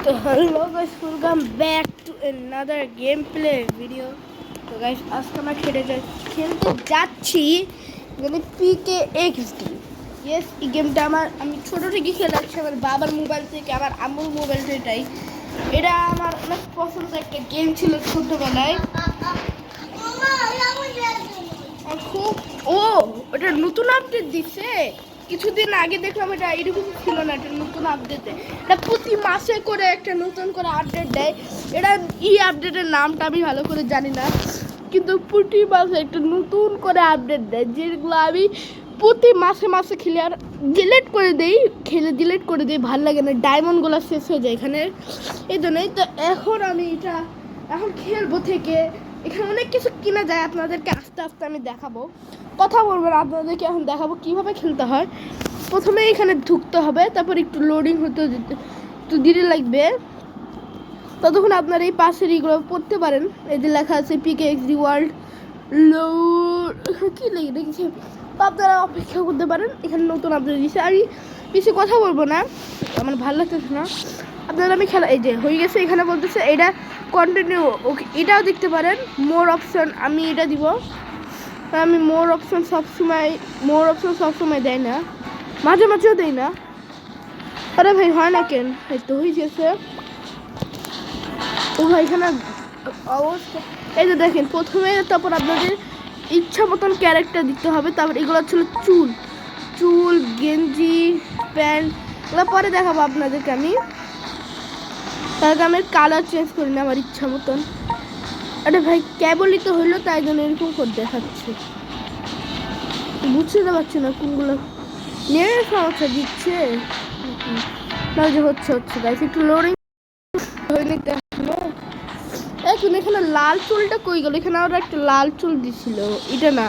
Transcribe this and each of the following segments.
तो hello guys, welcome back to another game play video. तो guys आज का मैं खेलते যাচ্ছি মানে PKXD। यस, এই গেমটা আমি ছোট থেকে খেলাচ্ছি আমার বাবার মোবাইল থেকে, আমার আম্মুর মোবাইল থেকেই। এটা আমার অনেক পছন্দের একটা গেম ছিল ছোটবেলায়। খুব এটা নতুন আপডেট দিছে কিছুদিন আগে, দেখলাম এটা এরকম ছিল না, এটা নতুন আপডেটে এটা প্রতি মাসে করে একটা নতুন করে আপডেট দেয়। এটা আপডেটের নামটা আমি ভালো করে জানি না, কিন্তু প্রতি মাসে একটা নতুন করে আপডেট দেয়, যেগুলো আমি প্রতি মাসে মাসে খেলে আর ডিলিট করে দিই, ভালো লাগে না, ডায়মন্ডগুলো শেষ হয়ে যায় এখানে, এই জন্যই। তো আমি এখন খেলবো থেকে এখানে অনেক কিছু কিনা যায়, আপনাদেরকে আস্তে আস্তে আমি দেখাবো, কথা বলবো না, আপনাদেরকে এখন দেখাবো কীভাবে খেলতে হয়। প্রথমে এখানে ঢুকতে হবে, তারপর একটু লোডিং হতে একটু দেরি লাগবে, ততক্ষণ আপনারা এই পাশের এইগুলো পড়তে পারেন। এই যে লেখা আছে PKXD ওয়ার্ল্ড কী লিখেছে, তো আপনারা অপেক্ষা করতে পারেন, এখানে নতুন আপডেট দিচ্ছে। আমি বেশি কথা বলবো না, আমার ভালো লাগতেছে না। আপনারা আমি খেলা এই যে হয়ে গেছে, এখানে বলতেছে এটা কন্টিনিউ, ওকে এটাও দেখতে পারেন। মোর অপশন আমি এটা দিব, আমি মোর অপশন সবসময় দেয় না, মাঝে মাঝেও দেয় না। আরে ভাই হয় না কেন, এই তো হয়ে গেছে। ও ভাই এখানে অবস্থা এই যে দেখেন, প্রথমে তারপর আপনাদের ইচ্ছা মতন ক্যারেক্টার দিতে হবে। তারপর এগুলো ছিল চুল গেঞ্জি প্যান্ট, এগুলো পরে দেখাবো আপনাদেরকে। তার আমি কালার চেঞ্জ করি না আমার ইচ্ছা মতন। আরে ভাই কেবলই তো হইলো, তাই জন্য এরকম করে দেখাচ্ছে, বুঝতে পারছি না কোনগুলো নিয়ে সমস্যা দিচ্ছে না, যে হচ্ছে গাইস একটু লোডিং হয়নি। এখন এখানে লাল চুলটা কই গেল, এখানে আরো একটা লাল চুল দিছিল, এটা না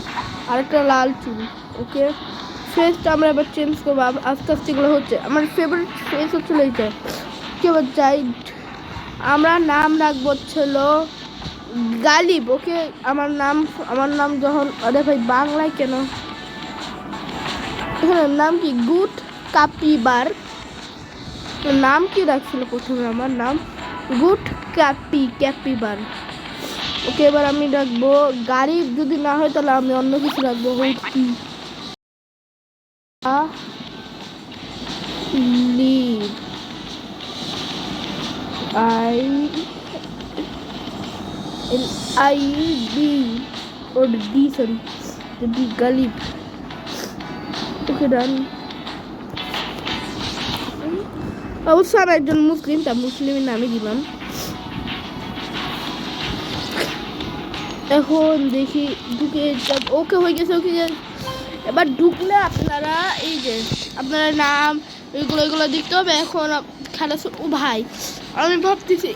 আর একটা লাল চুল। ওকে, ফেসটা আমরা এবার চেঞ্জ করবো আস্তে আস্তে, এগুলো হচ্ছে আমার ফেভারিট ফেস হচ্ছিল এইটা। কি আবার যাই, আমরা নাম রাখবো ছিল গালিব। ওকে, আমার নাম যখন, আরে ভাই বাংলায় কেন, এখানে নাম কি গুড কাপিবার, নাম কি রাখছিল প্রথমে, আমার নাম গুড ক্যাপিবার। ওকে, এবার আমি রাখবো গাড়ি, যদি না হয় তাহলে আমি অন্য কিছু রাখবো, গালিব। ওকে ডান। অবশ্য আমি একজন মুসলিম, তা মুসলিমের নামই দিলাম। এখন দেখি ঢুকে যাব। ওকে হয়ে গেছে। ওকে, এবার ঢুকলে আপনারা এই যে আপনারা নাম এগুলো দেখতে হবে। এখন খেলা ও ভাই আমি ভাবতেছি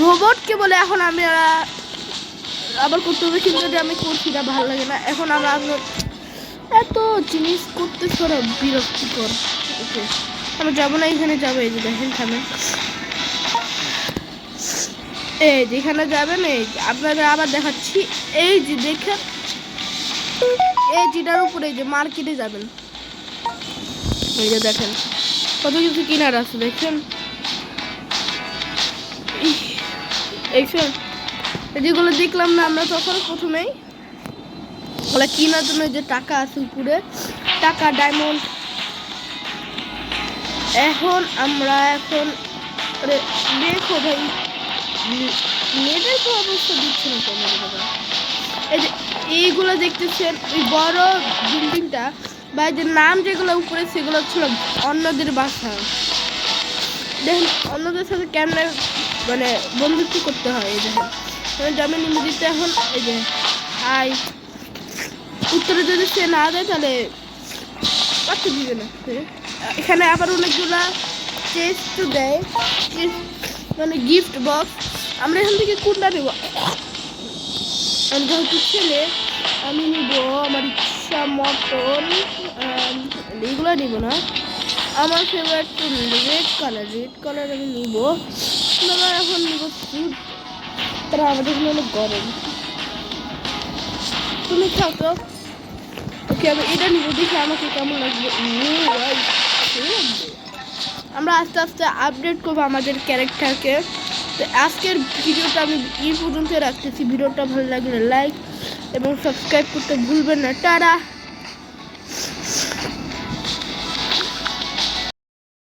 রোবটকে বলে এখন আমি আবার করতে হবে, কিন্তু আমি করছি না, ভালো লাগে না। এখন আমরা এত জিনিস করতে সরা বিরক্তিকর। ওকে, আমি যাবো না, এখানে যাবো। এই যে দেখেন সামনে, এই যেখানে যাবেন, এই আপনারা আবার দেখাচ্ছি, এই যে দেখেন এই যেটার উপরে এই যে মার্কেটে যাবেন, এই যে দেখেন কত কিছু কিনার আছে, দেখেন যেগুলো দেখলাম না আমরা তখন প্রথমেই, ওগুলো কেনার জন্য যে টাকা আছে উপরে, টাকা ডায়মন্ড। এখন আমরা দেখো ভাই নেটের তো অবস্থা দিচ্ছে না তোমার দাদা। এই যে এইগুলো দেখতেছেন, ওই বড় বিল্ডিংটা বা যে নাম যেগুলো উপরে, সেগুলো ছিল অন্যদের বাসা। দেখেন অন্যদের সাথে কেমন মানে বন্ধুত্ব করতে হয়। এই দেখেন জামিন ইংরেজিতে, এখন এই যে উত্তরে যদি সে না দেয় তাহলে পাচ্ছে দিবে না। এখানে আবার অনেকগুলা চেস্ট দেয়, মানে গিফট বক্স। আমরা এখান থেকে কোনটা নেব, আমি যেহেতু ছেলে আমি নিব আমার ইচ্ছা মতন, এইগুলো নিব না। আমার ফেভারিট রেড কালার আমি নিব। আমরা এখন নিব স্যুট, তারা আমাদের এখানে অনেক গরম, তুমি খাও তো। ওকে, আমি এটা নিব, দেখি আমাকে কেমন লাগবে। আমরা আস্তে আস্তে আপডেট করবো আমাদের ক্যারেক্টারকে। তো আজকের ভিডিওটা আমি এই পর্যন্ত রাখতেছি। ভিডিওটা ভালো লাগলে লাইক এবং সাবস্ক্রাইব করতে ভুলবেন না। টাটা।